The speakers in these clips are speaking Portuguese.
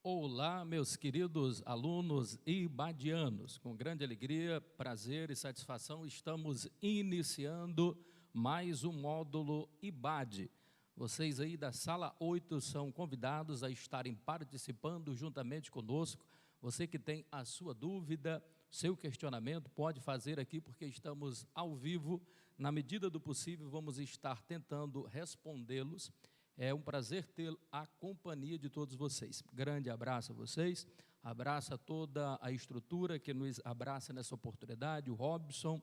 Olá, meus queridos alunos ibadianos. Com grande alegria, prazer e satisfação, estamos iniciando mais um módulo IBAD. Vocês aí da sala 8 são convidados a estarem participando juntamente conosco. Você que tem a sua dúvida, seu questionamento, pode fazer aqui, porque estamos ao vivo. Na medida do possível, vamos estar tentando respondê-los. É um prazer ter a companhia de todos vocês. Grande abraço a vocês, abraço a toda a estrutura que nos abraça nessa oportunidade, o Robson,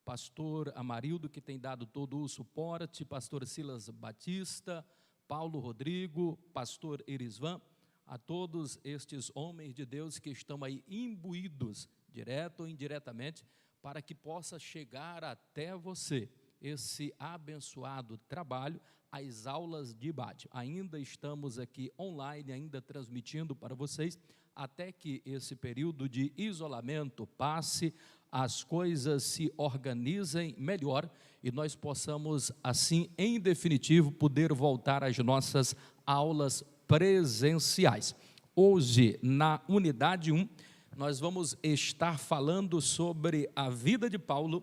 pastor Amarildo, que tem dado todo o suporte, pastor Silas Batista, Paulo Rodrigo, pastor Erisvan, a todos estes homens de Deus que estão aí imbuídos, direto ou indiretamente, para que possa chegar até você esse abençoado trabalho, as aulas de IBAD. Ainda estamos aqui online, ainda transmitindo para vocês, até que esse período de isolamento passe, as coisas se organizem melhor e nós possamos, assim, em definitivo, poder voltar às nossas aulas presenciais. Hoje, na unidade 1, nós vamos estar falando sobre a vida de Paulo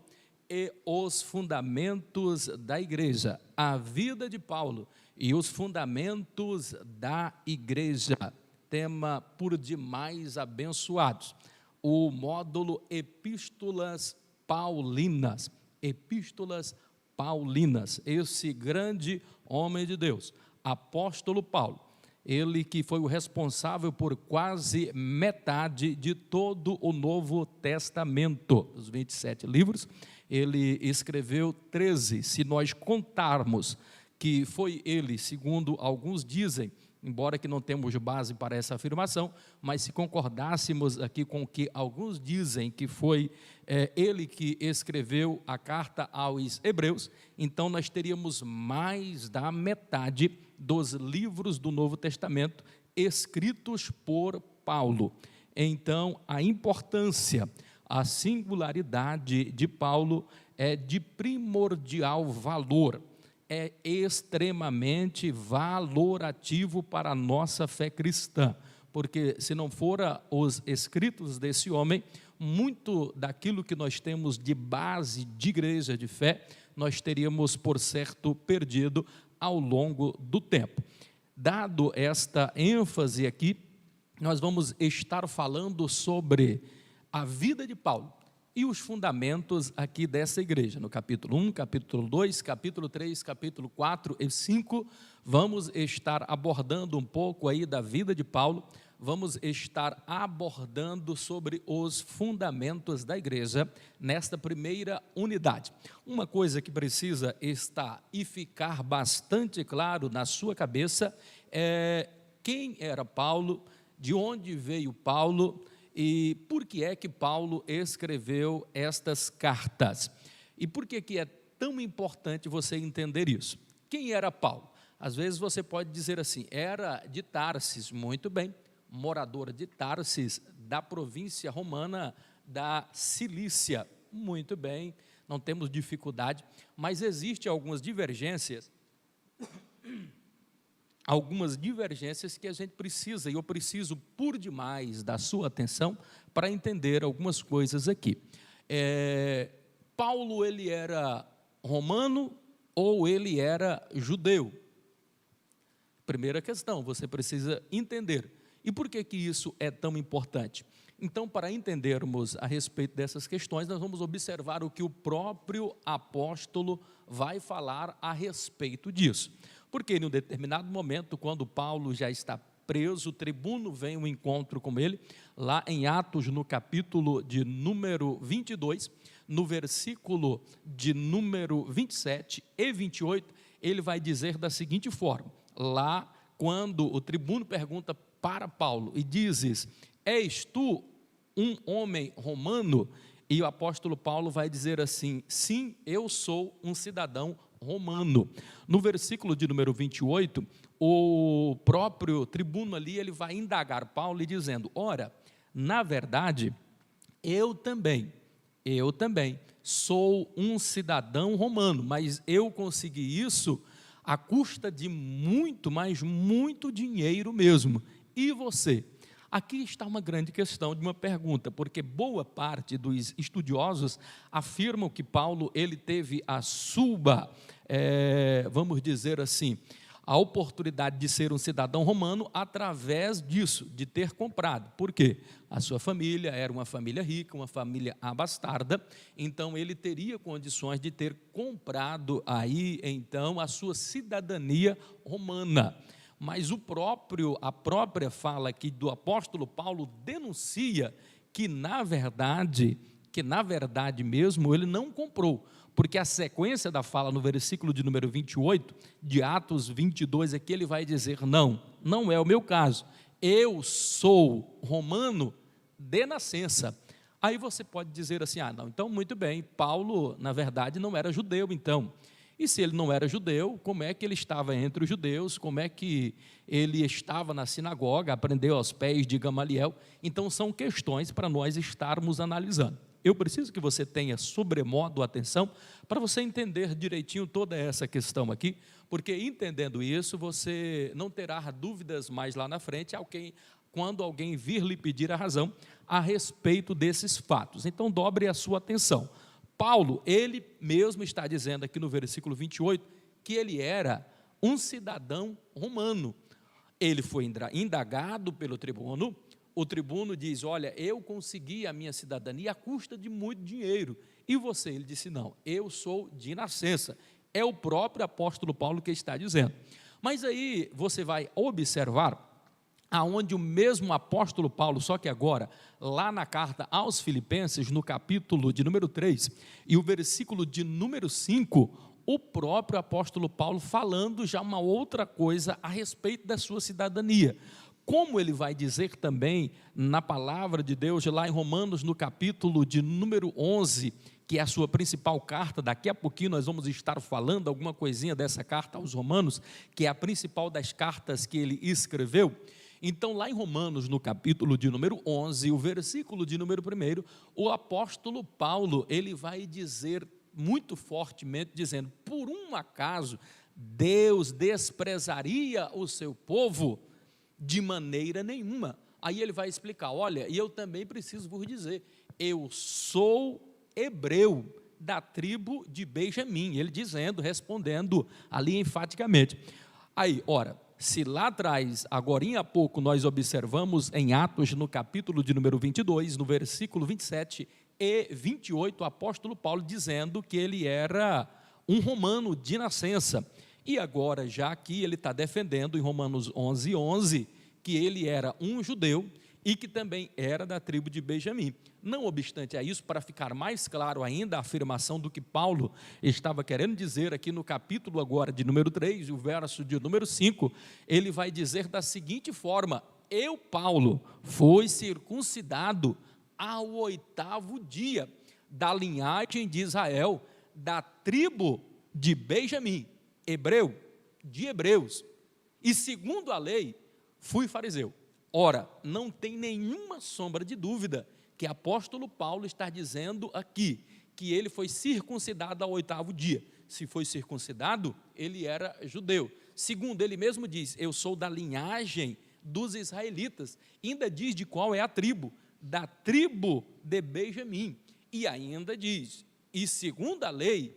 e os fundamentos da igreja, a vida de Paulo e os fundamentos da igreja, tema por demais abençoados, o módulo Epístolas Paulinas, esse grande homem de Deus, apóstolo Paulo, ele que foi o responsável por quase metade de todo o Novo Testamento, os 27 livros, ele escreveu 13, se nós contarmos que foi ele, segundo alguns dizem, embora que não temos base para essa afirmação, mas se concordássemos aqui com o que alguns dizem que foi ele que escreveu a carta aos Hebreus, então nós teríamos mais da metade dos livros do Novo Testamento escritos por Paulo. Então, a importância, a singularidade de Paulo é de primordial valor, é extremamente valorativo para a nossa fé cristã, porque se não fora os escritos desse homem, muito daquilo que nós temos de base de igreja, de fé, nós teríamos, por certo, perdido ao longo do tempo. Dado esta ênfase aqui, nós vamos estar falando sobre a vida de Paulo e os fundamentos aqui dessa igreja, no capítulo 1, capítulo 2, capítulo 3, capítulo 4 e 5, vamos estar abordando um pouco aí da vida de Paulo, vamos estar abordando sobre os fundamentos da igreja nesta primeira unidade. Uma coisa que precisa estar e ficar bastante claro na sua cabeça é quem era Paulo, de onde veio Paulo, e por que é que Paulo escreveu estas cartas? E por que é tão importante você entender isso? Quem era Paulo? Às vezes você pode dizer assim, era de Tarsis, muito bem, morador de Tarsis, da província romana da Cilícia, muito bem, não temos dificuldade, mas existem algumas divergências que a gente precisa, e eu preciso por demais da sua atenção para entender algumas coisas aqui. Paulo, ele era romano ou ele era judeu? Primeira questão, você precisa entender. E por que isso é tão importante? Então, para entendermos a respeito dessas questões, nós vamos observar o que o próprio apóstolo vai falar a respeito disso. Porque em um determinado momento, quando Paulo já está preso, o tribuno vem ao encontro com ele, lá em Atos, no capítulo de número 22, no versículo de número 27 e 28, ele vai dizer da seguinte forma, lá quando o tribuno pergunta para Paulo e dizes, és tu um homem romano? E o apóstolo Paulo vai dizer assim, sim, eu sou um cidadão romano. No versículo de número 28, o próprio tribuno ali, ele vai indagar Paulo e dizendo, ora, na verdade, eu também sou um cidadão romano, mas eu consegui isso à custa de muito, mas muito dinheiro mesmo. E você? Aqui está uma grande questão de uma pergunta, porque boa parte dos estudiosos afirmam que Paulo ele teve a sua, vamos dizer assim, a oportunidade de ser um cidadão romano através disso, de ter comprado. Por quê? A sua família era uma família rica, uma família abastarda, então ele teria condições de ter comprado aí, então, a sua cidadania romana. Mas a própria fala aqui do apóstolo Paulo denuncia que, na verdade mesmo, ele não comprou, porque a sequência da fala no versículo de número 28, de Atos 22, aqui ele vai dizer, não é o meu caso, eu sou romano de nascença. Aí você pode dizer assim, não, então muito bem, Paulo, na verdade, não era judeu, então. E se ele não era judeu, como é que ele estava entre os judeus, como é que ele estava na sinagoga, aprendeu aos pés de Gamaliel? Então são questões para nós estarmos analisando. Eu preciso que você tenha sobremodo atenção para você entender direitinho toda essa questão aqui, porque entendendo isso, você não terá dúvidas mais lá na frente, quando alguém vir lhe pedir a razão a respeito desses fatos. Então, dobre a sua atenção. Paulo, ele mesmo está dizendo aqui no versículo 28, que ele era um cidadão romano. Ele foi indagado pelo tribuno. O tribuno diz, olha, eu consegui a minha cidadania à custa de muito dinheiro. E você? Ele disse, não, eu sou de nascença. É o próprio apóstolo Paulo que está dizendo. Mas aí você vai observar aonde o mesmo apóstolo Paulo, só que agora, lá na carta aos Filipenses, no capítulo de número 3, e o versículo de número 5, o próprio apóstolo Paulo falando já uma outra coisa a respeito da sua cidadania. Como ele vai dizer também na palavra de Deus, lá em Romanos, no capítulo de número 11, que é a sua principal carta, daqui a pouquinho nós vamos estar falando alguma coisinha dessa carta aos Romanos, que é a principal das cartas que ele escreveu. Então, lá em Romanos, no capítulo de número 11, o versículo de número 1, o apóstolo Paulo, ele vai dizer muito fortemente, dizendo, por um acaso, Deus desprezaria o seu povo? De maneira nenhuma. Aí ele vai explicar, olha, e eu também preciso vos dizer, eu sou hebreu, da tribo de Benjamim, ele dizendo, respondendo ali enfaticamente. Aí, ora, se lá atrás, agorinha há pouco, nós observamos em Atos, no capítulo de número 22, no versículo 27 e 28, o apóstolo Paulo dizendo que ele era um romano de nascença. E agora, já aqui, ele está defendendo em Romanos 11, que ele era um judeu e que também era da tribo de Benjamim. Não obstante a isso, para ficar mais claro ainda a afirmação do que Paulo estava querendo dizer aqui no capítulo agora de número 3, o verso de número 5, ele vai dizer da seguinte forma, eu, Paulo, fui circuncidado ao 8º dia da linhagem de Israel, da tribo de Benjamim, hebreu, de hebreus, e segundo a lei, fui fariseu. Ora, não tem nenhuma sombra de dúvida que o apóstolo Paulo está dizendo aqui, que ele foi circuncidado ao 8º dia. Se foi circuncidado, ele era judeu. Segundo, ele mesmo diz, eu sou da linhagem dos israelitas. Ainda diz de qual é a tribo, da tribo de Benjamim. E ainda diz, e segundo a lei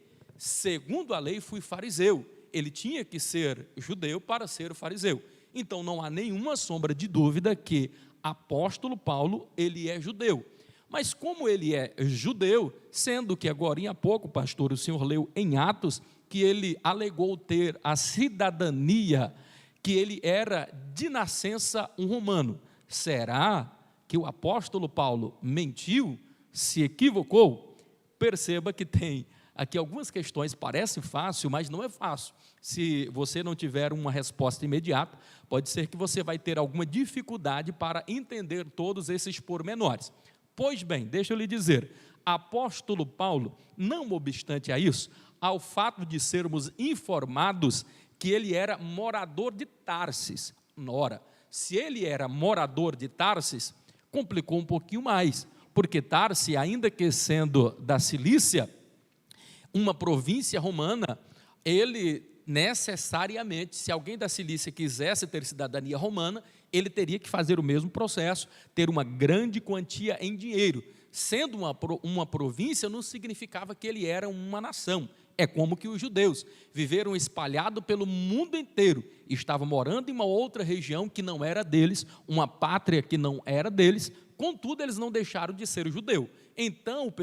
fui fariseu. Ele tinha que ser judeu para ser fariseu. Então, não há nenhuma sombra de dúvida que apóstolo Paulo, ele é judeu. Mas como ele é judeu, sendo que agora há pouco, pastor, o senhor leu em Atos, que ele alegou ter a cidadania, que ele era de nascença um romano. Será que o apóstolo Paulo mentiu, se equivocou? Perceba que tem aqui algumas questões, parece fácil, mas não é fácil. Se você não tiver uma resposta imediata, pode ser que você vai ter alguma dificuldade para entender todos esses pormenores. Pois bem, deixa eu lhe dizer, apóstolo Paulo, não obstante a isso, ao fato de sermos informados que ele era morador de Tarsis. Ora, se ele era morador de Tarsis, complicou um pouquinho mais, porque Tarsis, ainda que sendo da Cilícia, uma província romana, ele necessariamente, se alguém da Cilícia quisesse ter cidadania romana, ele teria que fazer o mesmo processo, ter uma grande quantia em dinheiro. Sendo uma província, não significava que ele era uma nação. É como que os judeus viveram espalhados pelo mundo inteiro, estavam morando em uma outra região que não era deles, uma pátria que não era deles, contudo, eles não deixaram de ser judeu. Então,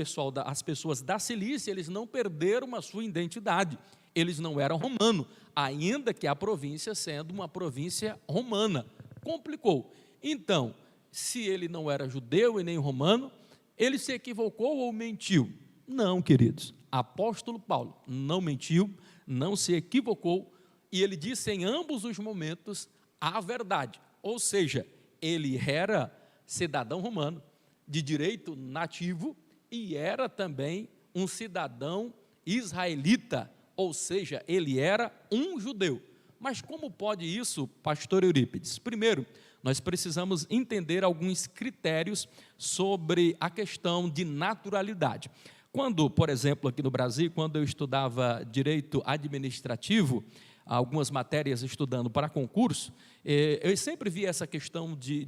as pessoas da Cilícia, eles não perderam a sua identidade, eles não eram romanos, ainda que a província sendo uma província romana. Complicou. Então, se ele não era judeu e nem romano, ele se equivocou ou mentiu? Não, queridos. Apóstolo Paulo não mentiu, não se equivocou, e ele disse em ambos os momentos a verdade. Ou seja, ele era cidadão romano, de direito nativo, e era também um cidadão israelita, ou seja, ele era um judeu. Mas como pode isso, pastor Eurípides? Primeiro, nós precisamos entender alguns critérios sobre a questão de naturalidade. Quando, por exemplo, aqui no Brasil, quando eu estudava direito administrativo, algumas matérias estudando para concurso, eu sempre vi essa questão de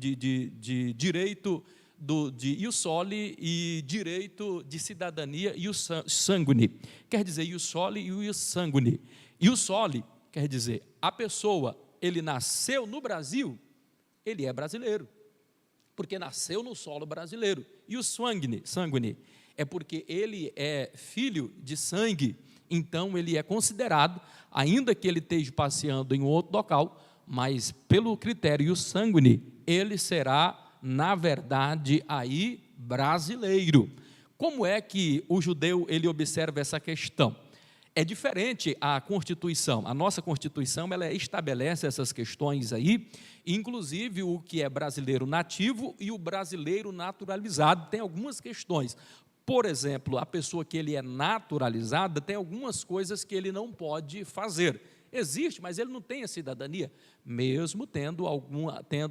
direito de ius soli e direito de cidadania ius sanguine. Quer dizer, ius soli e ius sanguine. Ius soli quer dizer, a pessoa, ele nasceu no Brasil, ele é brasileiro, porque nasceu no solo brasileiro. Ius sanguine, é porque ele é filho de sangue, então ele é considerado, ainda que ele esteja passeando em outro local, mas pelo critério sanguine, ele será, na verdade, aí brasileiro. Como é que o judeu ele observa essa questão? É diferente a Constituição. A nossa Constituição ela estabelece essas questões aí, inclusive o que é brasileiro nativo e o brasileiro naturalizado. Tem algumas questões. Por exemplo, a pessoa que ele é naturalizada tem algumas coisas que ele não pode fazer. Existe, mas ele não tem a cidadania. Mesmo tendo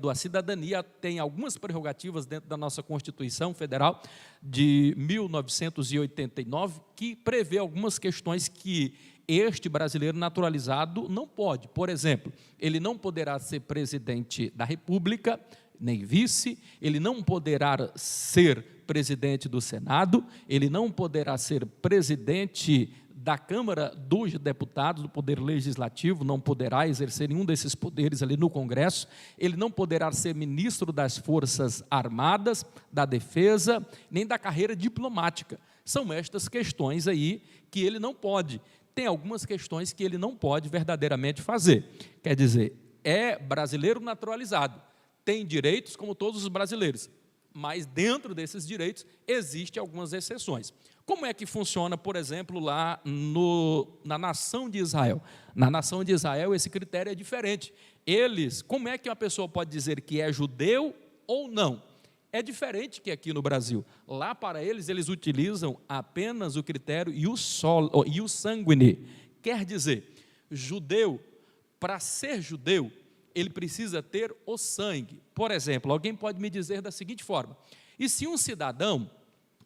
a cidadania, tem algumas prerrogativas dentro da nossa Constituição Federal de 1989, que prevê algumas questões que este brasileiro naturalizado não pode. Por exemplo, ele não poderá ser presidente da República, nem vice, ele não poderá ser presidente do Senado, ele não poderá ser presidente da Câmara dos Deputados, do Poder Legislativo, não poderá exercer nenhum desses poderes ali no Congresso, ele não poderá ser ministro das Forças Armadas, da Defesa, nem da carreira diplomática. São estas questões aí que ele não pode. Tem algumas questões que ele não pode verdadeiramente fazer. Quer dizer, é brasileiro naturalizado, tem direitos como todos os brasileiros, mas dentro desses direitos existem algumas exceções. Como é que funciona, por exemplo, lá na nação de Israel? Na nação de Israel, esse critério é diferente. Como é que uma pessoa pode dizer que é judeu ou não? É diferente que aqui no Brasil. Lá, para eles utilizam apenas o critério ius sanguine. Quer dizer, judeu, para ser judeu, ele precisa ter o sangue. Por exemplo, alguém pode me dizer da seguinte forma: e se um cidadão,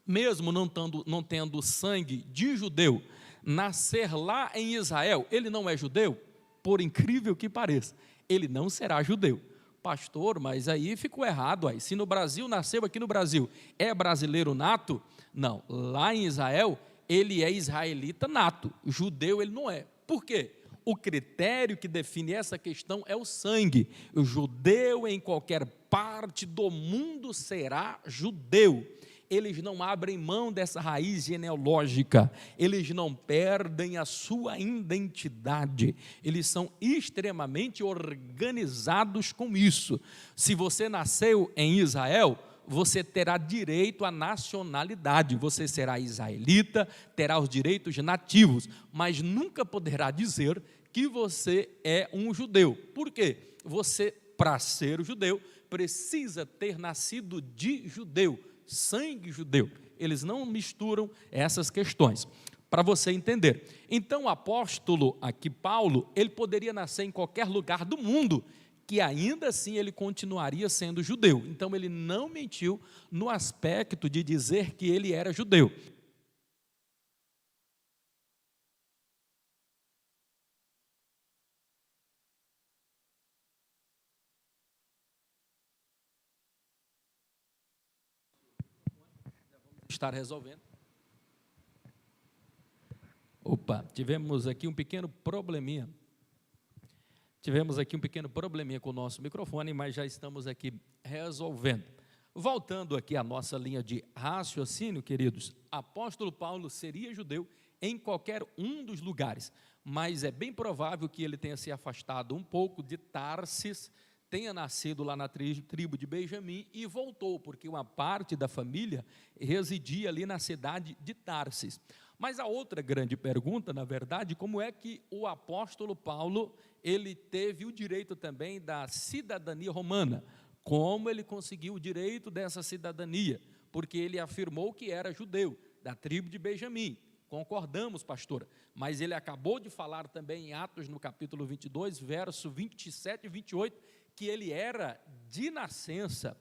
mesmo não tendo sangue de judeu, nascer lá em Israel, ele não é judeu? Por incrível que pareça, ele não será judeu. Pastor, mas aí ficou errado. Aí. Se no Brasil, nasceu aqui no Brasil, é brasileiro nato? Não, lá em Israel, ele é israelita nato, judeu ele não é. Por quê? O critério que define essa questão é o sangue. O judeu em qualquer parte do mundo será judeu. Eles não abrem mão dessa raiz genealógica, eles não perdem a sua identidade, eles são extremamente organizados com isso. Se você nasceu em Israel, você terá direito à nacionalidade, você será israelita, terá os direitos nativos, mas nunca poderá dizer que você é um judeu. Por quê? Você, para ser judeu, precisa ter nascido de judeu, sangue judeu. Eles não misturam essas questões, para você entender. Então, o apóstolo aqui, Paulo, ele poderia nascer em qualquer lugar do mundo, que ainda assim ele continuaria sendo judeu. Então, ele não mentiu no aspecto de dizer que ele era judeu. estar resolvendo. Opa, tivemos aqui um pequeno probleminha. Com o nosso microfone, mas já estamos aqui resolvendo. Voltando aqui à nossa linha de raciocínio, queridos, apóstolo Paulo seria judeu em qualquer um dos lugares, mas é bem provável que ele tenha se afastado um pouco de Tarsis, tenha nascido lá na tribo de Benjamim e voltou, porque uma parte da família residia ali na cidade de Tarsis. Mas a outra grande pergunta, na verdade, como é que o apóstolo Paulo, ele teve o direito também da cidadania romana? Como ele conseguiu o direito dessa cidadania? Porque ele afirmou que era judeu, da tribo de Benjamim. Concordamos, pastora, mas ele acabou de falar também em Atos, no capítulo 22, verso 27 e 28, que ele era de nascença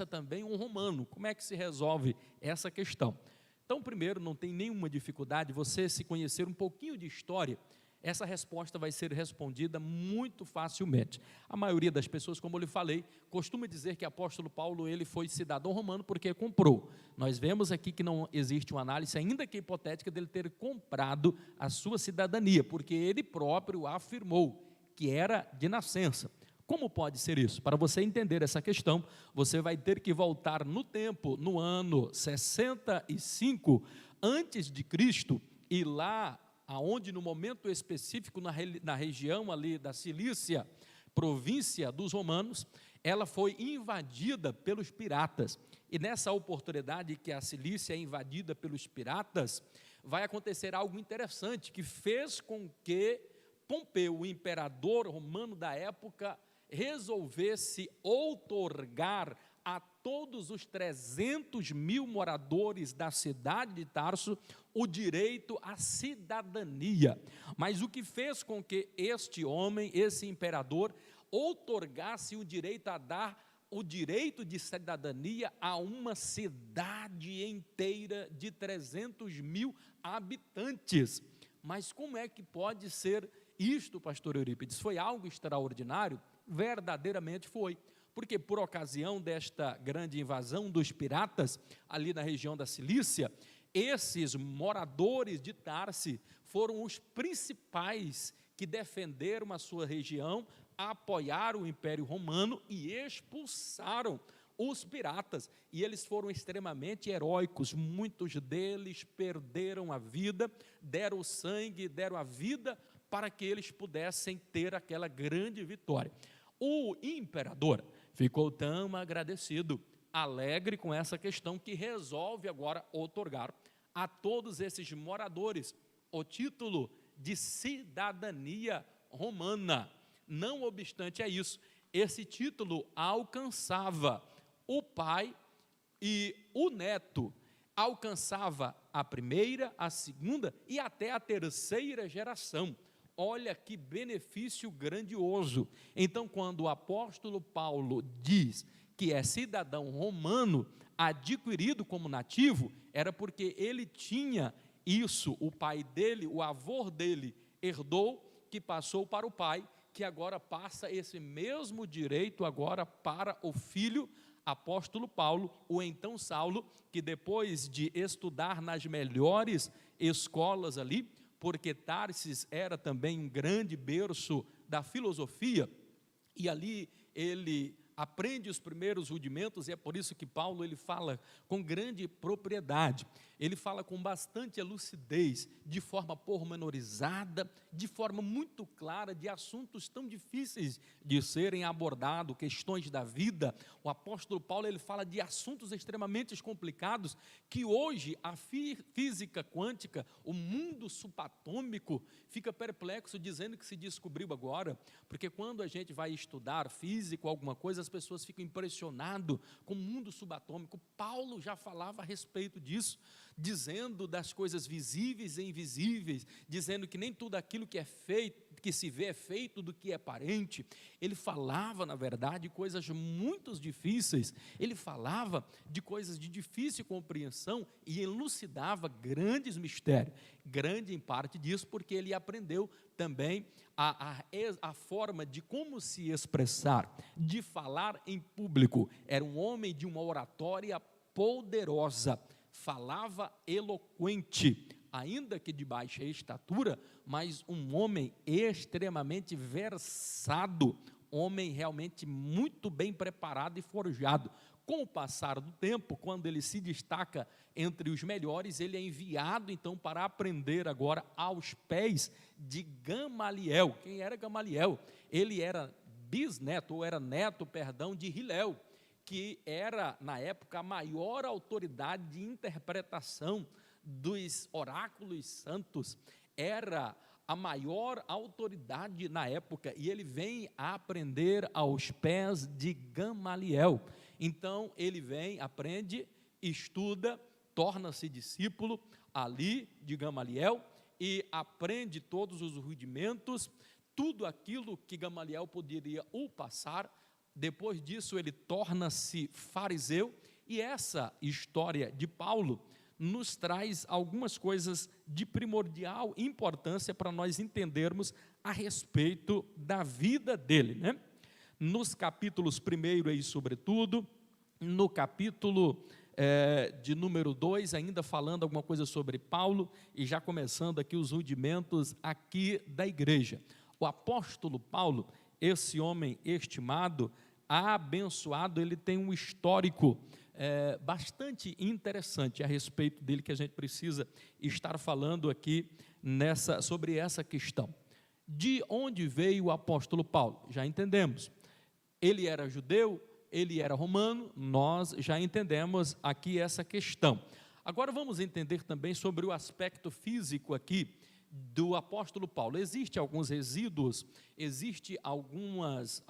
também um romano. Como é que se resolve essa questão? Então, primeiro, não tem nenhuma dificuldade, você se conhecer um pouquinho de história, essa resposta vai ser respondida muito facilmente. A maioria das pessoas, como eu lhe falei, costuma dizer que o apóstolo Paulo ele foi cidadão romano porque comprou. Nós vemos aqui que não existe uma análise, ainda que hipotética, dele ter comprado a sua cidadania, porque ele próprio afirmou que era de nascença. Como pode ser isso? Para você entender essa questão, você vai ter que voltar no tempo, no ano 65 antes de Cristo, e lá aonde no momento específico na região ali da Cilícia, província dos romanos, ela foi invadida pelos piratas. E nessa oportunidade que a Cilícia é invadida pelos piratas, vai acontecer algo interessante que fez com que Pompeu, o imperador romano da época, resolvesse outorgar a todos os 300 mil moradores da cidade de Tarso o direito à cidadania. Mas o que fez com que este homem, esse imperador, outorgasse o direito a dar o direito de cidadania a uma cidade inteira de 300 mil habitantes? Mas como é que pode ser isto, pastor Eurípides? Foi algo extraordinário? Verdadeiramente foi, porque por ocasião desta grande invasão dos piratas, ali na região da Cilícia, esses moradores de Tarse foram os principais que defenderam a sua região, apoiaram o Império Romano e expulsaram os piratas, e eles foram extremamente heróicos, muitos deles perderam a vida, deram o sangue, deram a vida, para que eles pudessem ter aquela grande vitória. O imperador ficou tão agradecido, alegre com essa questão, que resolve agora outorgar a todos esses moradores o título de cidadania romana. Não obstante isso, esse título alcançava o pai e o neto, alcançava a primeira, a segunda e até a terceira geração. Olha que benefício grandioso. Então, quando o apóstolo Paulo diz que é cidadão romano, adquirido como nativo, era porque ele tinha isso, o pai dele, o avô dele, herdou, que passou para o pai, que agora passa esse mesmo direito agora para o filho, apóstolo Paulo, o então Saulo, que depois de estudar nas melhores escolas ali, porque Tarsis era também um grande berço da filosofia, e ali ele aprende os primeiros rudimentos, e é por isso que Paulo ele fala com grande propriedade, ele fala com bastante lucidez, de forma pormenorizada, de forma muito clara, de assuntos tão difíceis de serem abordados, questões da vida. O apóstolo Paulo ele fala de assuntos extremamente complicados, que hoje a física quântica, o mundo subatômico, fica perplexo, dizendo que se descobriu agora, porque quando a gente vai estudar física ou alguma coisa, as pessoas ficam impressionadas com o mundo subatômico. Paulo já falava a respeito disso, dizendo das coisas visíveis e invisíveis, dizendo que nem tudo aquilo que é feito, que se vê é feito do que é aparente. Ele falava, na verdade, coisas muito difíceis, ele falava de coisas de difícil compreensão e elucidava grandes mistérios, grande em parte disso, porque ele aprendeu também a forma de como se expressar, de falar em público. Era um homem de uma oratória poderosa, falava eloquente, ainda que de baixa estatura, mas um homem extremamente versado, homem realmente muito bem preparado e forjado. Com o passar do tempo, quando ele se destaca entre os melhores, ele é enviado então para aprender agora aos pés de Gamaliel. Quem era Gamaliel? Ele era bisneto, ou era neto, perdão, de Hilel, que era, na época, a maior autoridade de interpretação dos oráculos santos, era a maior autoridade na época, e ele vem a aprender aos pés de Gamaliel. Então, ele vem, aprende, estuda, torna-se discípulo ali de Gamaliel, e aprende todos os rudimentos, tudo aquilo que Gamaliel poderia o passar. Depois disso, ele torna-se fariseu, e essa história de Paulo nos traz algumas coisas de primordial importância para nós entendermos a respeito da vida dele, né? Nos capítulos 1 e sobretudo, no capítulo de número 2, ainda falando alguma coisa sobre Paulo, e já começando aqui os rudimentos aqui da igreja. O apóstolo Paulo, esse homem estimado, abençoado, ele tem um histórico bastante interessante a respeito dele, que a gente precisa estar falando aqui sobre essa questão. De onde veio o apóstolo Paulo? Já entendemos. Ele era judeu, ele era romano, nós já entendemos aqui essa questão. Agora vamos entender também sobre o aspecto físico aqui do apóstolo Paulo. Existem alguns resíduos, existem algumas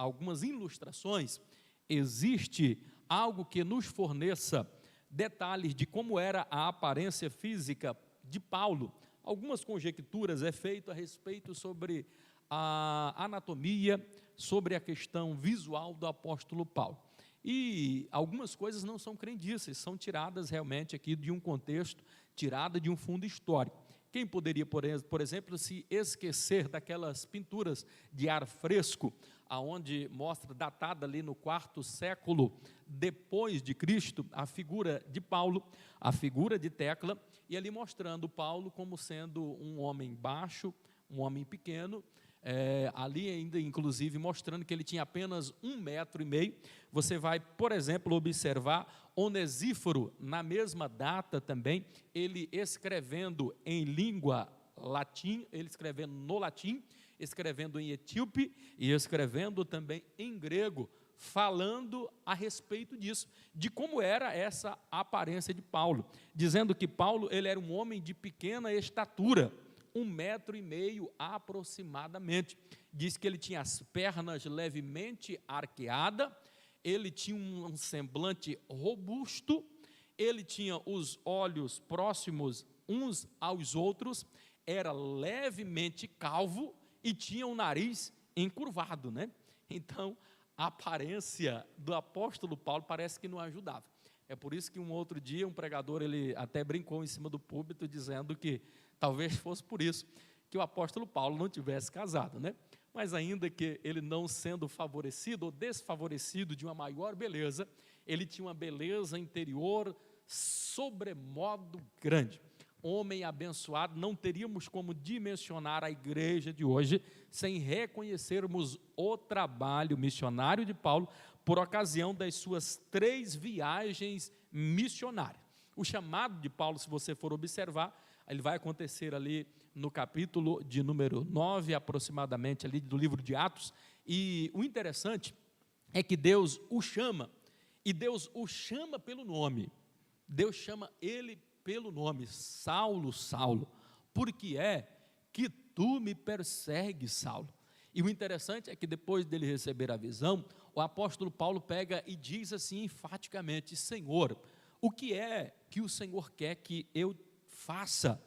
ilustrações, existe algo que nos forneça detalhes de como era a aparência física de Paulo. Algumas conjecturas é feito a respeito sobre a anatomia, sobre a questão visual do apóstolo Paulo. E algumas coisas não são crendices, são tiradas realmente aqui de um contexto, tirada de um fundo histórico. Quem poderia, por exemplo, se esquecer daquelas pinturas de ar fresco, aonde mostra, datada ali no 4º século depois de Cristo, a figura de Paulo, a figura de Tecla, e ali mostrando Paulo como sendo um homem baixo, um homem pequeno, ali ainda inclusive mostrando que ele tinha apenas 1,5 metro. Você vai, por exemplo, observar Onesíforo, na mesma data também, ele escrevendo em língua latim, ele escrevendo no latim, escrevendo em etíope e escrevendo também em grego, falando a respeito disso, de como era essa aparência de Paulo, dizendo que Paulo ele era um homem de pequena estatura, 1,5 metro aproximadamente. Diz que ele tinha as pernas levemente arqueadas, ele tinha um semblante robusto, ele tinha os olhos próximos uns aos outros, era levemente calvo e tinha o nariz encurvado, né? Então, a aparência do apóstolo Paulo parece que não ajudava. É por isso que um outro dia um pregador, ele até brincou em cima do púlpito, dizendo que talvez fosse por isso que o apóstolo Paulo não tivesse casado, né? Mas ainda que ele não sendo favorecido ou desfavorecido de uma maior beleza, ele tinha uma beleza interior sobremodo grande. Homem abençoado, não teríamos como dimensionar a igreja de hoje sem reconhecermos o trabalho missionário de Paulo por ocasião das suas 3 viagens missionárias. O chamado de Paulo, se você for observar, ele vai acontecer ali no capítulo de número 9, aproximadamente, ali do livro de Atos, e o interessante é que Deus o chama, e Deus o chama pelo nome. Deus chama ele pelo nome: Saulo, Saulo, por que é que tu me persegues, Saulo? E o interessante é que depois dele receber a visão, o apóstolo Paulo pega e diz assim enfaticamente: Senhor, o que é que o Senhor quer que eu faça?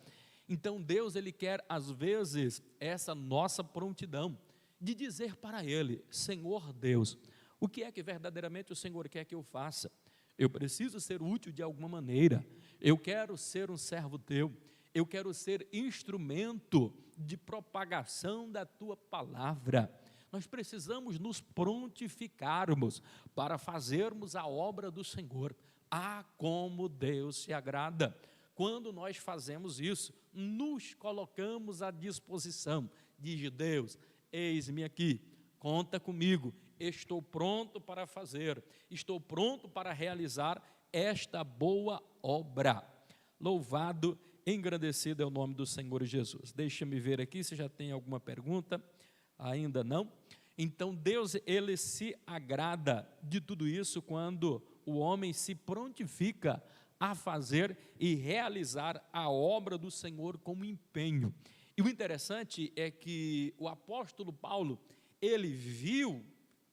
Então Deus, ele quer às vezes essa nossa prontidão de dizer para ele: Senhor Deus, o que é que verdadeiramente o Senhor quer que eu faça? Eu preciso ser útil de alguma maneira, eu quero ser um servo teu, eu quero ser instrumento de propagação da tua palavra. Nós precisamos nos prontificarmos para fazermos a obra do Senhor. Ah, como Deus se agrada! Quando nós fazemos isso, nos colocamos à disposição. Diz Deus: eis-me aqui, conta comigo, estou pronto para fazer, estou pronto para realizar esta boa obra. Louvado, engrandecido é o nome do Senhor Jesus. Deixa-me ver aqui se já tem alguma pergunta. Ainda não? Então Deus, Ele se agrada de tudo isso quando o homem se prontifica a fazer e realizar a obra do Senhor com empenho. E o interessante é que o apóstolo Paulo, ele viu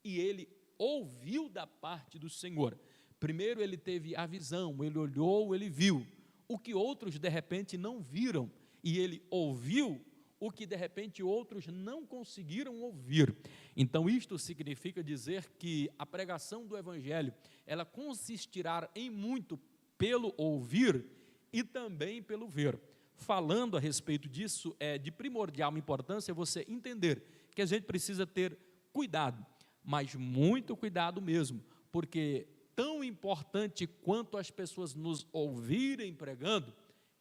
e ele ouviu da parte do Senhor. Primeiro ele teve a visão, ele olhou, ele viu o que outros de repente não viram, e ele ouviu o que de repente outros não conseguiram ouvir. Então isto significa dizer que a pregação do Evangelho, ela consistirá em muito pelo ouvir e também pelo ver. Falando a respeito disso, é de primordial importância você entender que a gente precisa ter cuidado, mas muito cuidado mesmo, porque tão importante quanto as pessoas nos ouvirem pregando,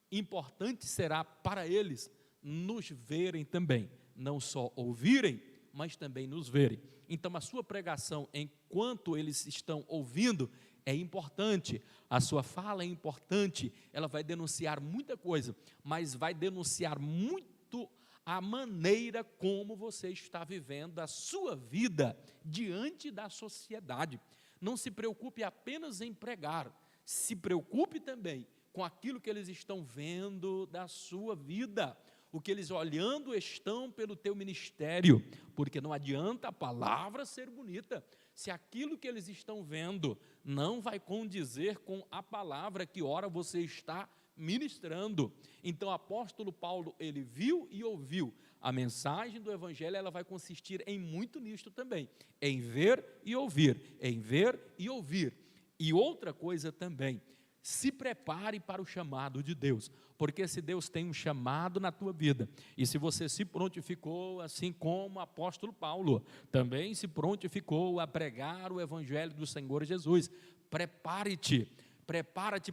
importante será para eles nos verem também, não só ouvirem, mas também nos verem. Então a sua pregação, enquanto eles estão ouvindo, é importante, a sua fala é importante, ela vai denunciar muita coisa, mas vai denunciar muito a maneira como você está vivendo a sua vida diante da sociedade. Não se preocupe apenas em pregar, se preocupe também com aquilo que eles estão vendo da sua vida, o que eles olhando estão pelo teu ministério, porque não adianta a palavra ser bonita, se aquilo que eles estão vendo não vai condizer com a palavra que ora você está ministrando. Então o apóstolo Paulo, ele viu e ouviu. A mensagem do Evangelho, ela vai consistir em muito nisto também, em ver e ouvir, em ver e ouvir. E outra coisa também, se prepare para o chamado de Deus, porque se Deus tem um chamado na tua vida, e se você se prontificou, assim como o apóstolo Paulo, também se prontificou a pregar o Evangelho do Senhor Jesus, prepare-te,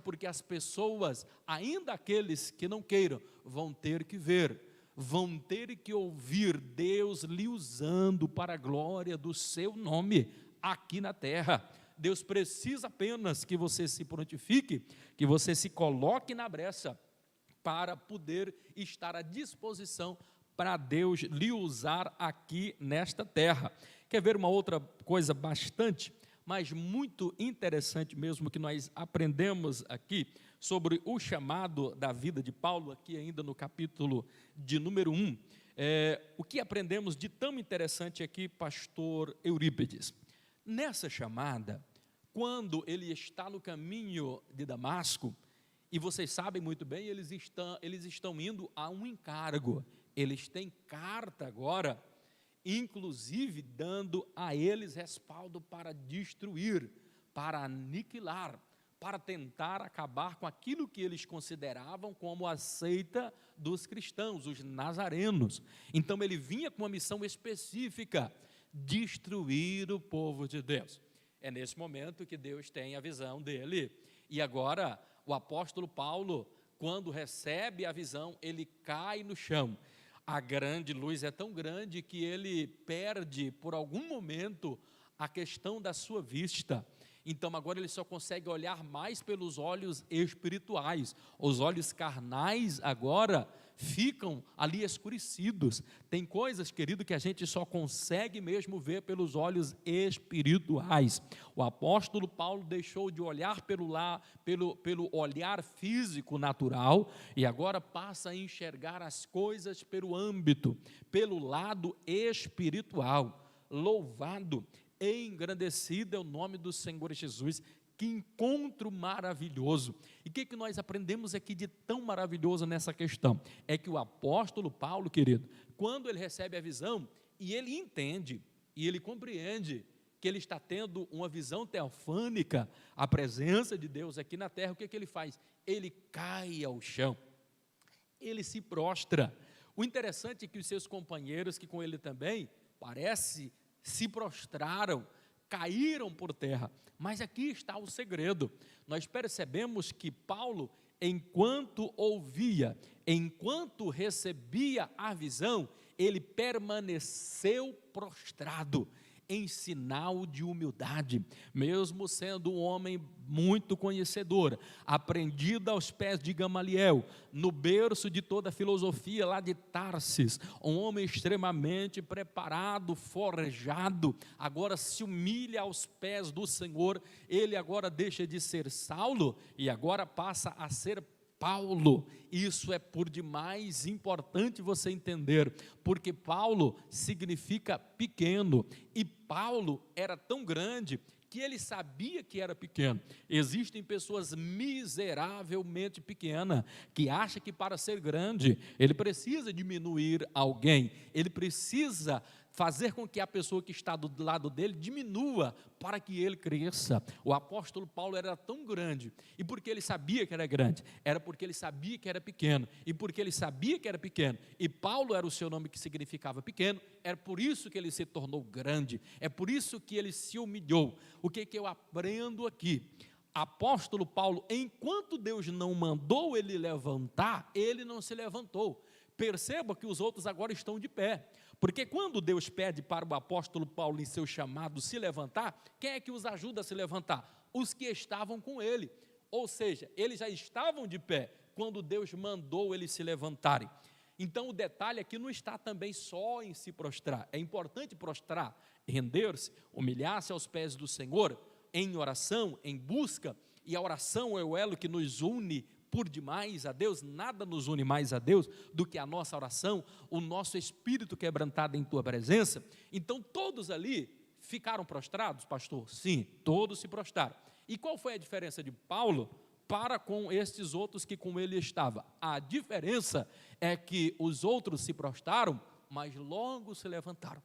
porque as pessoas, ainda aqueles que não queiram, vão ter que ver, vão ter que ouvir Deus lhe usando para a glória do seu nome aqui na terra. Deus precisa apenas que você se prontifique, que você se coloque na brecha para poder estar à disposição para Deus lhe usar aqui nesta terra. Quer ver uma outra coisa bastante, mas muito interessante mesmo que nós aprendemos aqui sobre o chamado da vida de Paulo, aqui ainda no capítulo de número 1. O que aprendemos de tão interessante aqui, pastor Eurípides? Nessa chamada, quando ele está no caminho de Damasco, e vocês sabem muito bem, eles estão indo a um encargo, eles têm carta agora, inclusive dando a eles respaldo para destruir, para aniquilar, para tentar acabar com aquilo que eles consideravam como a seita dos cristãos, os nazarenos. Então ele vinha com uma missão específica, destruir o povo de Deus. É nesse momento que Deus tem a visão dele, e agora o apóstolo Paulo, quando recebe a visão, ele cai no chão. A grande luz é tão grande que ele perde por algum momento a questão da sua vista. Então agora ele só consegue olhar mais pelos olhos espirituais. Os olhos carnais agora ficam ali escurecidos. Tem coisas, querido, que a gente só consegue mesmo ver pelos olhos espirituais. O apóstolo Paulo deixou de olhar pelo olhar físico natural e agora passa a enxergar as coisas pelo âmbito, pelo lado espiritual. Louvado, engrandecido é o nome do Senhor Jesus. Que encontro maravilhoso. E o que nós aprendemos aqui de tão maravilhoso nessa questão? É que o apóstolo Paulo, querido, quando ele recebe a visão, e ele entende, e ele compreende que ele está tendo uma visão teofânica, a presença de Deus aqui na terra, o que ele faz? Ele cai ao chão, ele se prostra. O interessante é que os seus companheiros, que com ele também, parece, se prostraram, caíram por terra. Mas aqui está o segredo. Nós percebemos que Paulo, enquanto ouvia, enquanto recebia a visão, ele permaneceu prostrado, em sinal de humildade, mesmo sendo um homem muito conhecedor, aprendido aos pés de Gamaliel, no berço de toda a filosofia lá de Tarsis, um homem extremamente preparado, forjado, agora se humilha aos pés do Senhor. Ele agora deixa de ser Saulo e agora passa a ser Paulo. Isso é por demais importante você entender, porque Paulo significa pequeno, e Paulo era tão grande que ele sabia que era pequeno. Existem pessoas miseravelmente pequenas, que acham que para ser grande, ele precisa diminuir alguém, ele precisa fazer com que a pessoa que está do lado dele diminua, para que ele cresça. O apóstolo Paulo era tão grande, e porque ele sabia que era grande, era porque ele sabia que era pequeno, e porque ele sabia que era pequeno, e Paulo era o seu nome que significava pequeno, era por isso que ele se tornou grande, é por isso que ele se humilhou. O que eu aprendo aqui? Apóstolo Paulo, enquanto Deus não mandou ele levantar, ele não se levantou. Perceba que os outros agora estão de pé, porque quando Deus pede para o apóstolo Paulo em seu chamado se levantar, quem é que os ajuda a se levantar? Os que estavam com ele, ou seja, eles já estavam de pé quando Deus mandou eles se levantarem. Então o detalhe aqui não está também só em se prostrar, é importante prostrar, render-se, humilhar-se aos pés do Senhor, em oração, em busca, e a oração é o elo que nos une por demais a Deus. Nada nos une mais a Deus do que a nossa oração, o nosso espírito quebrantado em tua presença. Então todos ali ficaram prostrados, pastor? Sim, todos se prostraram. E qual foi a diferença de Paulo para com estes outros que com ele estavam? A diferença é que os outros se prostraram, mas logo se levantaram.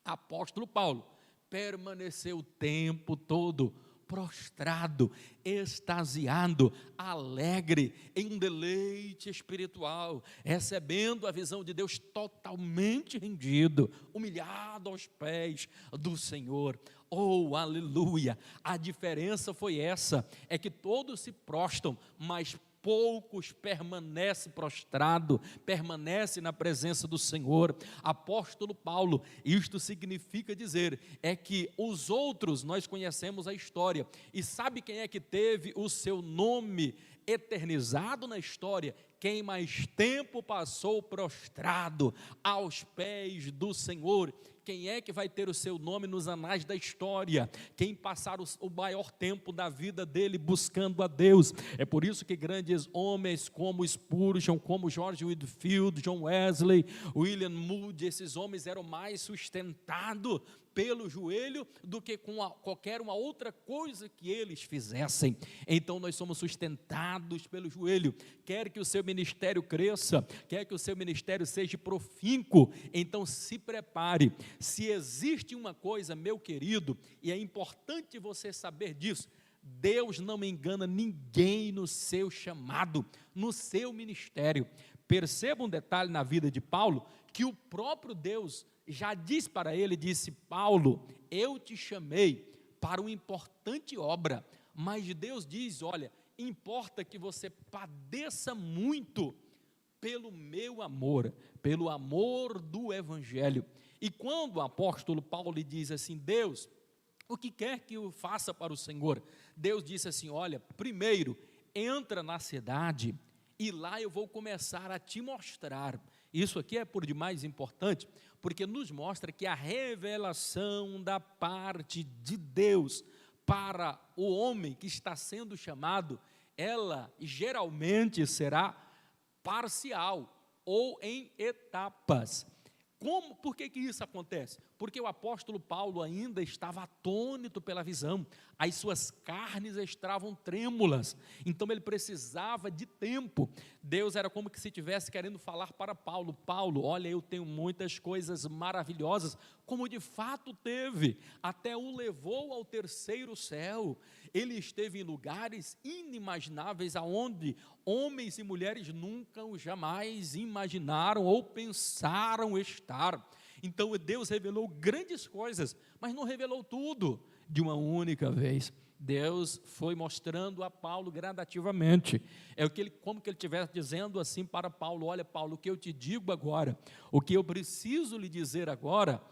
Apóstolo Paulo permaneceu o tempo todo prostrado, extasiado, alegre, em um deleite espiritual, recebendo a visão de Deus, totalmente rendido, humilhado aos pés do Senhor. Oh, aleluia! A diferença foi essa, é que todos se prostram, mas poucos permanecem prostrado, permanecem na presença do Senhor. Apóstolo Paulo, isto significa dizer, é que os outros, nós conhecemos a história, e sabe quem é que teve o seu nome eternizado na história? Quem mais tempo passou prostrado aos pés do Senhor. Quem é que vai ter o seu nome nos anais da história? Quem passar o maior tempo da vida dele buscando a Deus. É por isso que grandes homens como Spurgeon, como George Whitefield, John Wesley, William Moody, esses homens eram mais sustentados pelo joelho do que com qualquer uma outra coisa que eles fizessem. Então nós somos sustentados pelo joelho. Quer que o seu ministério cresça, quer que o seu ministério seja profícuo, então se prepare. Se existe uma coisa, meu querido, e é importante você saber disso, Deus não engana ninguém no seu chamado, no seu ministério. Perceba um detalhe na vida de Paulo, que o próprio Deus já disse para ele, disse: Paulo, eu te chamei para uma importante obra, mas Deus diz: olha, importa que você padeça muito pelo meu amor, pelo amor do Evangelho. E quando o apóstolo Paulo lhe diz assim: Deus, o que quer que eu faça para o Senhor? Deus disse assim: olha, primeiro, entra na cidade e lá eu vou começar a te mostrar. Isso aqui é por demais importante, porque nos mostra que a revelação da parte de Deus para o homem que está sendo chamado, ela geralmente será parcial ou em etapas. Por que isso acontece? Porque o apóstolo Paulo ainda estava atônito pela visão, as suas carnes estavam trêmulas, então ele precisava de tempo. Deus era como que se estivesse querendo falar para Paulo: Paulo, olha, eu tenho muitas coisas maravilhosas, como de fato teve, até o levou ao terceiro céu, ele esteve em lugares inimagináveis, aonde homens e mulheres nunca jamais imaginaram ou pensaram estar. Então Deus revelou grandes coisas, mas não revelou tudo de uma única vez. Deus foi mostrando a Paulo gradativamente. É como que ele estivesse dizendo assim para Paulo: olha, Paulo, o que eu te digo agora, o que eu preciso lhe dizer agora,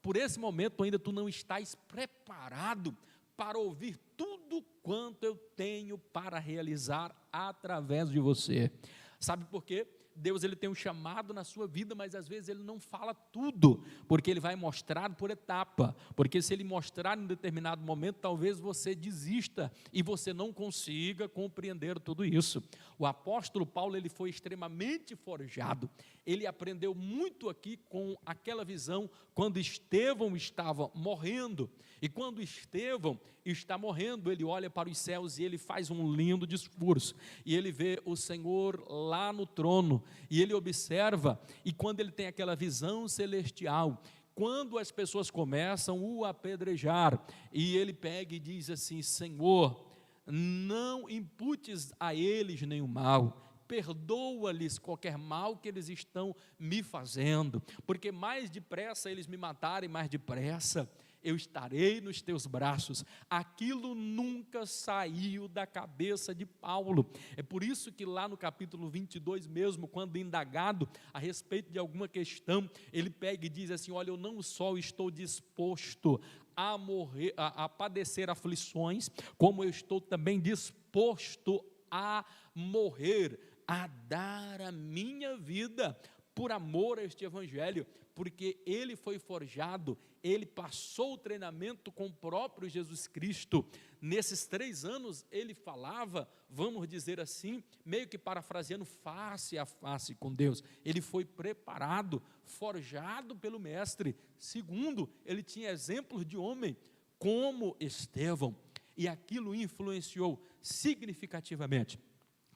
por esse momento ainda tu não estás preparado para ouvir tudo quanto eu tenho para realizar através de você. Sabe por quê? Deus, ele tem um chamado na sua vida, mas às vezes ele não fala tudo, porque ele vai mostrar por etapa, porque se ele mostrar em um determinado momento, talvez você desista e você não consiga compreender tudo isso. O apóstolo Paulo, ele foi extremamente forjado, ele aprendeu muito aqui com aquela visão, quando Estevão estava morrendo, e quando Estevão está morrendo, ele olha para os céus e ele faz um lindo discurso, e ele vê o Senhor lá no trono, e ele observa, e quando ele tem aquela visão celestial, quando as pessoas começam o apedrejar, e ele pega e diz assim: Senhor, não imputes a eles nenhum mal, perdoa-lhes qualquer mal que eles estão me fazendo, porque mais depressa eles me matarem, mais depressa eu estarei nos teus braços. Aquilo nunca saiu da cabeça de Paulo. É por isso que lá no capítulo 22 mesmo, quando indagado a respeito de alguma questão, ele pega e diz assim: olha, eu não só estou disposto a morrer, a padecer aflições, como eu estou também disposto a morrer, a dar a minha vida por amor a este evangelho, porque ele foi forjado, ele passou o treinamento com o próprio Jesus Cristo. Nesses 3 anos ele falava, vamos dizer assim, meio que parafraseando, face a face com Deus. Ele foi preparado, forjado pelo mestre. Segundo, ele tinha exemplos de homem como Estevão, e aquilo influenciou significativamente,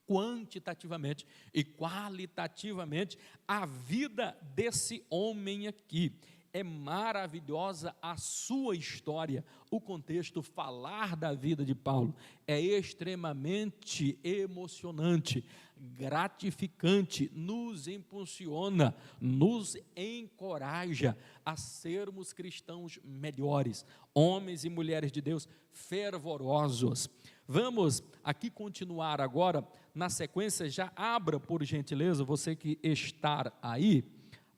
quantitativamente e qualitativamente a vida desse homem aqui. É maravilhosa a sua história, o contexto, falar da vida de Paulo é extremamente emocionante, gratificante, nos impulsiona, nos encoraja a sermos cristãos melhores, homens e mulheres de Deus fervorosos. Vamos aqui continuar agora, na sequência. Já abra, por gentileza, você que está aí,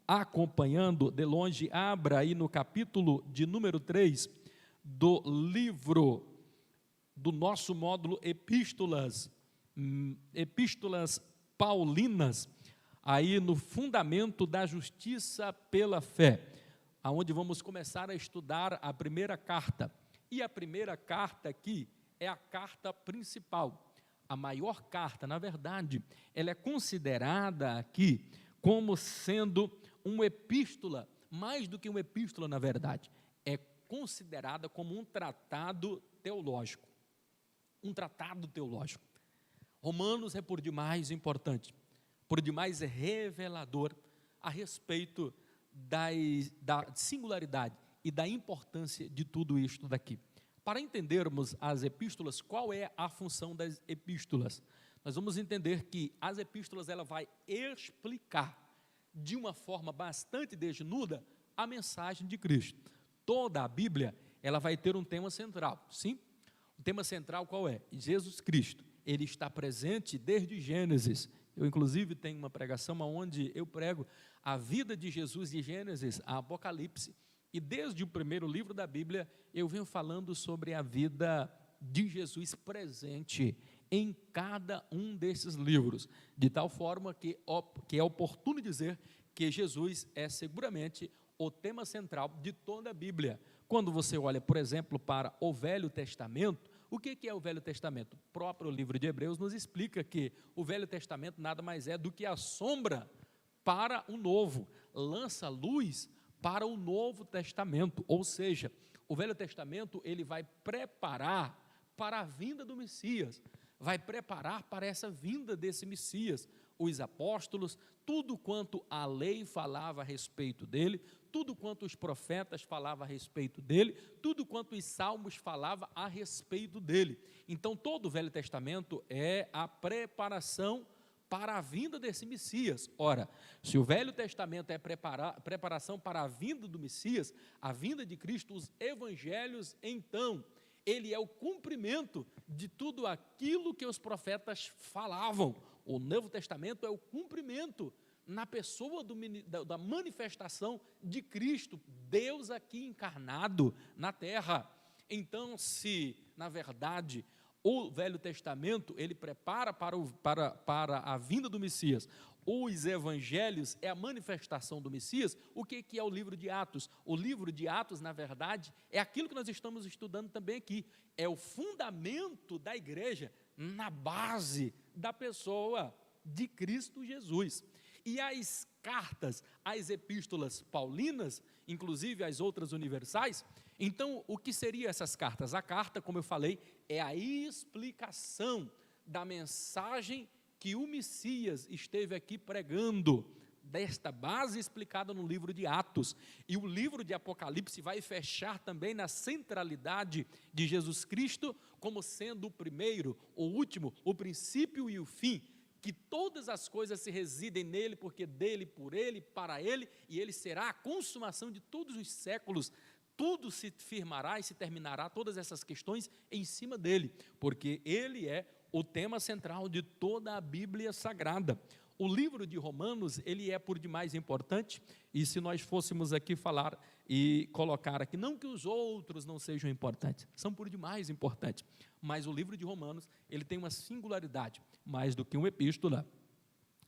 acompanhando de longe, abra aí no capítulo de número 3, do livro, do nosso módulo Epístolas Paulinas, aí no fundamento da justiça pela fé, aonde vamos começar a estudar a primeira carta, e a primeira carta aqui é a carta principal, a maior carta. Na verdade, ela é considerada aqui como sendo uma epístola, mais do que uma epístola, na verdade, é considerada como um tratado teológico, Romanos é por demais importante, por demais revelador a respeito da singularidade e da importância de tudo isto daqui. Para entendermos as epístolas, qual é a função das epístolas? Nós vamos entender que as epístolas, ela vai explicar de uma forma bastante desnuda a mensagem de Cristo. Toda a Bíblia, ela vai ter um tema central, sim? O tema central qual é? Jesus Cristo. Ele está presente desde Gênesis. Eu, inclusive, tenho uma pregação onde eu prego a vida de Jesus de Gênesis a Apocalipse. E desde o primeiro livro da Bíblia, eu venho falando sobre a vida de Jesus presente em cada um desses livros, de tal forma que é oportuno dizer que Jesus é seguramente o tema central de toda a Bíblia. Quando você olha, por exemplo, para o Velho Testamento, o que é o Velho Testamento? O próprio livro de Hebreus nos explica que o Velho Testamento nada mais é do que a sombra para o Novo, lança luz para o Novo Testamento, ou seja, o Velho Testamento ele vai preparar para a vinda do Messias, vai preparar para essa vinda desse Messias, os apóstolos, tudo quanto a lei falava a respeito dele, tudo quanto os profetas falavam a respeito dele, tudo quanto os salmos falavam a respeito dele. Então todo o Velho Testamento é a preparação para a vinda desse Messias. Ora, se o Velho Testamento é preparação para a vinda do Messias, a vinda de Cristo, os evangelhos, então, ele é o cumprimento de tudo aquilo que os profetas falavam. O Novo Testamento é o cumprimento na pessoa da manifestação de Cristo, Deus aqui encarnado na terra. Então, se, na verdade, o Velho Testamento, ele prepara para a vinda do Messias, os evangelhos é a manifestação do Messias, o que é o livro de Atos? O livro de Atos, na verdade, é aquilo que nós estamos estudando também aqui, é o fundamento da igreja na base da pessoa de Cristo Jesus. E as cartas, as epístolas paulinas, inclusive as outras universais, então o que seriam essas cartas? A carta, como eu falei, é a explicação da mensagem que o Messias esteve aqui pregando, desta base explicada no livro de Atos. E o livro de Apocalipse vai fechar também na centralidade de Jesus Cristo, como sendo o primeiro, o último, o princípio e o fim, que todas as coisas se residem nele, porque dele, por ele, para ele, e ele será a consumação de todos os séculos. Tudo se firmará e se terminará, todas essas questões em cima dele, porque ele é o tema central de toda a Bíblia Sagrada. O livro de Romanos, ele é por demais importante, e se nós fôssemos aqui falar e colocar aqui, não que os outros não sejam importantes, são por demais importantes, mas o livro de Romanos, ele tem uma singularidade, mais do que uma epístola,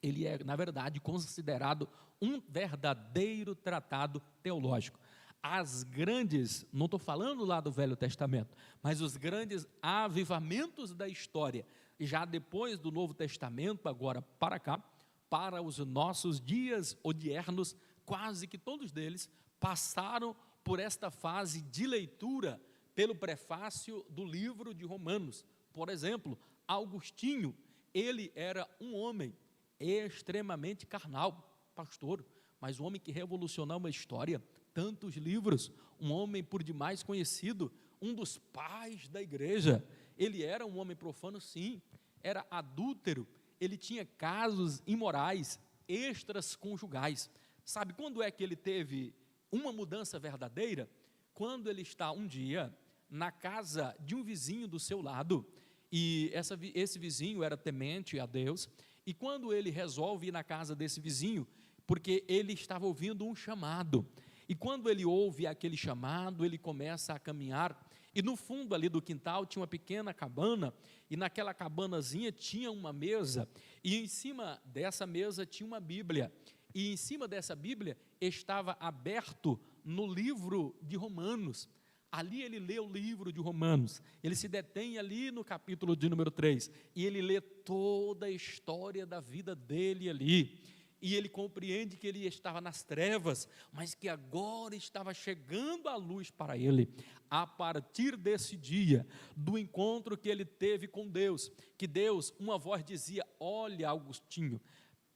ele é, na verdade, considerado um verdadeiro tratado teológico. As grandes, não estou falando lá do Velho Testamento, mas os grandes avivamentos da história, já depois do Novo Testamento, agora para cá, para os nossos dias odiernos, quase que todos deles passaram por esta fase de leitura pelo prefácio do livro de Romanos. Por exemplo, Agostinho, ele era um homem extremamente carnal, pastor, mas um homem que revolucionou uma história, tantos livros, um homem por demais conhecido, um dos pais da igreja. Ele era um homem profano, sim, era adúltero, ele tinha casos imorais, extraconjugais. Sabe quando é que ele teve uma mudança verdadeira? Quando ele está um dia na casa de um vizinho do seu lado, e esse vizinho era temente a Deus, e quando ele resolve ir na casa desse vizinho, porque ele estava ouvindo um chamado, e quando ele ouve aquele chamado, ele começa a caminhar, e no fundo ali do quintal tinha uma pequena cabana, e naquela cabanazinha tinha uma mesa, e em cima dessa mesa tinha uma Bíblia, e em cima dessa Bíblia estava aberto no livro de Romanos. Ali ele lê o livro de Romanos, ele se detém ali no capítulo de número 3, e ele lê toda a história da vida dele ali, e ele compreende que ele estava nas trevas, mas que agora estava chegando a luz para ele, a partir desse dia, do encontro que ele teve com Deus, que Deus, uma voz dizia: olha, Agostinho,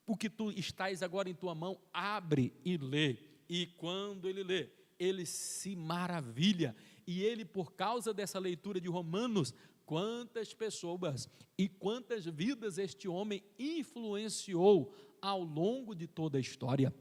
o que tu estás agora em tua mão, abre e lê. E quando ele lê, ele se maravilha, e ele, por causa dessa leitura de Romanos, quantas pessoas e quantas vidas este homem influenciou ao longo de toda a história.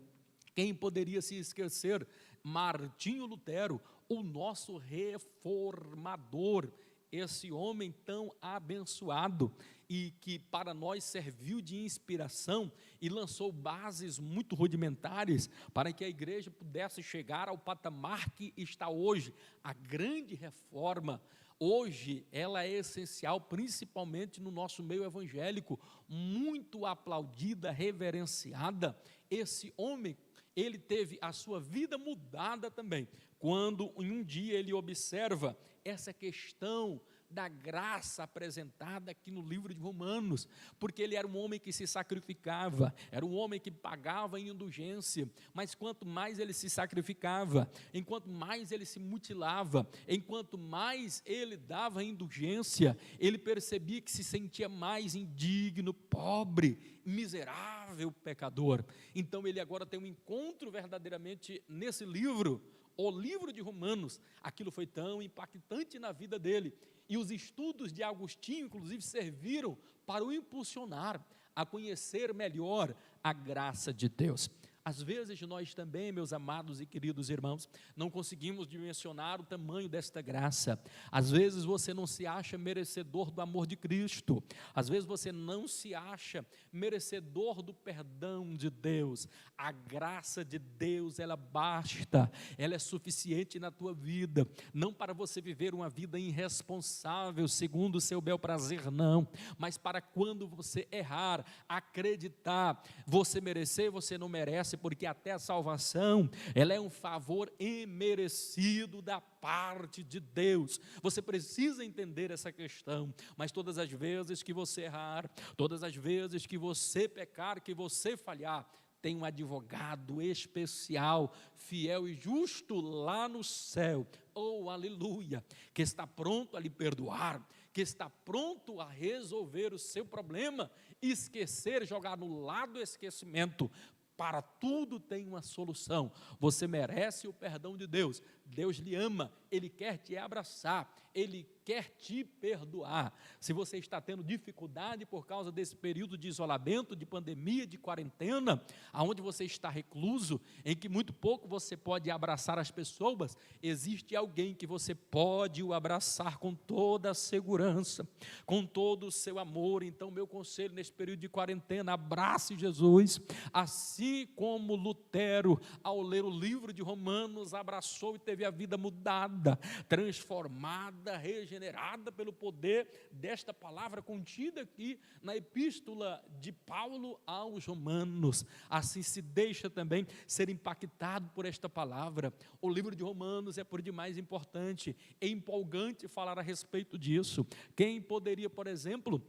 Quem poderia se esquecer? Martinho Lutero, o nosso reformador, esse homem tão abençoado e que para nós serviu de inspiração e lançou bases muito rudimentares para que a igreja pudesse chegar ao patamar que está hoje, a grande reforma. Hoje ela é essencial, principalmente no nosso meio evangélico, muito aplaudida, reverenciada. Esse homem, ele teve a sua vida mudada também, quando em um dia ele observa essa questão da graça apresentada aqui no livro de Romanos, porque ele era um homem que se sacrificava, era um homem que pagava em indulgência, mas quanto mais ele se sacrificava, enquanto mais ele se mutilava, enquanto mais ele dava indulgência, ele percebia que se sentia mais indigno, pobre, miserável pecador. Então ele agora tem um encontro verdadeiramente nesse livro, o livro de Romanos. Aquilo foi tão impactante na vida dele, e os estudos de Agostinho, inclusive, serviram para o impulsionar a conhecer melhor a graça de Deus. Às vezes nós também, meus amados e queridos irmãos, não conseguimos dimensionar o tamanho desta graça. Às vezes você não se acha merecedor do amor de Cristo. Às vezes você não se acha merecedor do perdão de Deus. A graça de Deus, ela basta, ela é suficiente na tua vida. Não para você viver uma vida irresponsável, segundo o seu bel prazer, não. Mas para quando você errar, acreditar, você merecer, você não merece, porque até a salvação, ela é um favor imerecido da parte de Deus. Você precisa entender essa questão, mas todas as vezes que você errar, todas as vezes que você pecar, que você falhar, tem um advogado especial, fiel e justo lá no céu, oh aleluia, que está pronto a lhe perdoar, que está pronto a resolver o seu problema, esquecer, jogar no lado do esquecimento. Para tudo tem uma solução. Você merece o perdão de Deus. Deus lhe ama, Ele quer te abraçar, Ele quer te perdoar. Se você está tendo dificuldade por causa desse período de isolamento, de pandemia, de quarentena, aonde você está recluso, em que muito pouco você pode abraçar as pessoas, existe alguém que você pode o abraçar com toda a segurança, com todo o seu amor. Então, meu conselho nesse período de quarentena, abrace Jesus, assim como Lutero, ao ler o livro de Romanos, abraçou e teve a vida mudada, transformada, regenerada pelo poder desta palavra contida aqui na epístola de Paulo aos Romanos. Assim se deixa também ser impactado por esta palavra. O livro de Romanos é por demais importante, é empolgante falar a respeito disso. Quem poderia, por exemplo,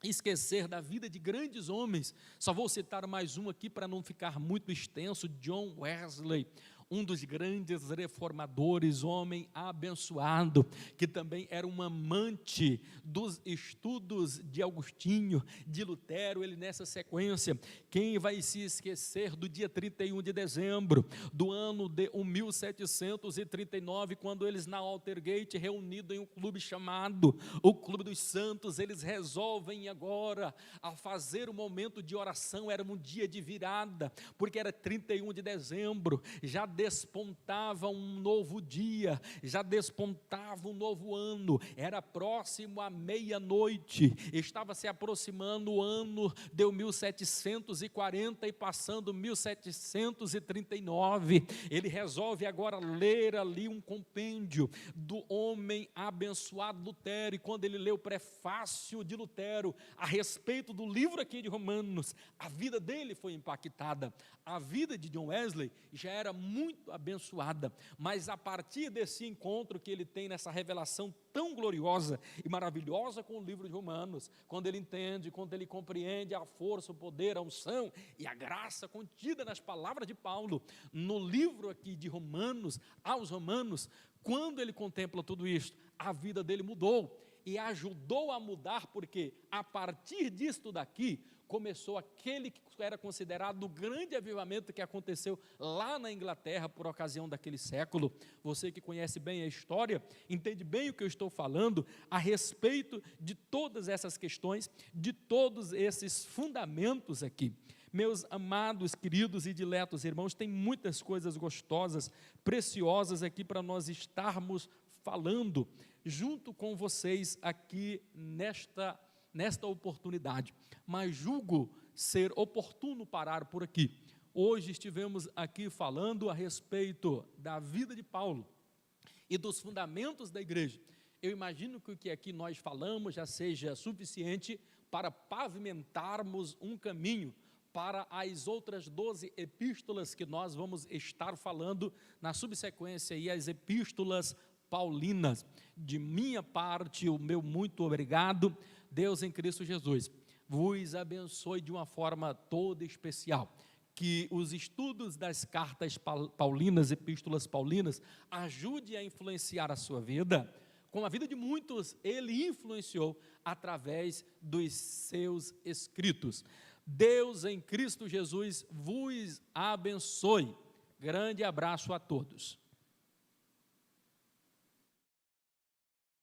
esquecer da vida de grandes homens? Só vou citar mais um aqui para não ficar muito extenso: John Wesley, um dos grandes reformadores, homem abençoado, que também era um amante dos estudos de Agostinho, de Lutero. Ele, nessa sequência, quem vai se esquecer do dia 31 de dezembro do ano de 1739, quando eles na Altergate, reunidos em um clube chamado o Clube dos Santos, eles resolvem agora a fazer um momento de oração. Era um dia de virada, porque era 31 de dezembro, já despontava um novo dia, já despontava um novo ano, era próximo à meia-noite, estava se aproximando o ano de 1740 e passando 1739, ele resolve agora ler ali um compêndio do homem abençoado Lutero, e quando ele lê o prefácio de Lutero a respeito do livro aqui de Romanos, a vida dele foi impactada. A vida de John Wesley já era muito abençoada, mas a partir desse encontro que ele tem nessa revelação tão gloriosa e maravilhosa com o livro de Romanos, quando ele entende, quando ele compreende a força, o poder, a unção e a graça contida nas palavras de Paulo, no livro aqui de Romanos, aos Romanos, quando ele contempla tudo isso, a vida dele mudou e ajudou a mudar, porque a partir disto daqui, começou aquele que era considerado o grande avivamento que aconteceu lá na Inglaterra por ocasião daquele século. Você que conhece bem a história, entende bem o que eu estou falando a respeito de todas essas questões, de todos esses fundamentos aqui. Meus amados, queridos e diletos irmãos, tem muitas coisas gostosas, preciosas aqui para nós estarmos falando junto com vocês aqui nesta oportunidade, mas julgo ser oportuno parar por aqui. Hoje estivemos aqui falando a respeito da vida de Paulo e dos fundamentos da igreja. Eu imagino que o que aqui nós falamos já seja suficiente para pavimentarmos um caminho para as outras 12 epístolas que nós vamos estar falando na subsequência, e as epístolas paulinas. De minha parte, o meu muito obrigado. Deus em Cristo Jesus vos abençoe de uma forma toda especial, que os estudos das cartas paulinas, epístolas paulinas, ajude a influenciar a sua vida, como a vida de muitos ele influenciou através dos seus escritos. Deus em Cristo Jesus vos abençoe. Grande abraço a todos.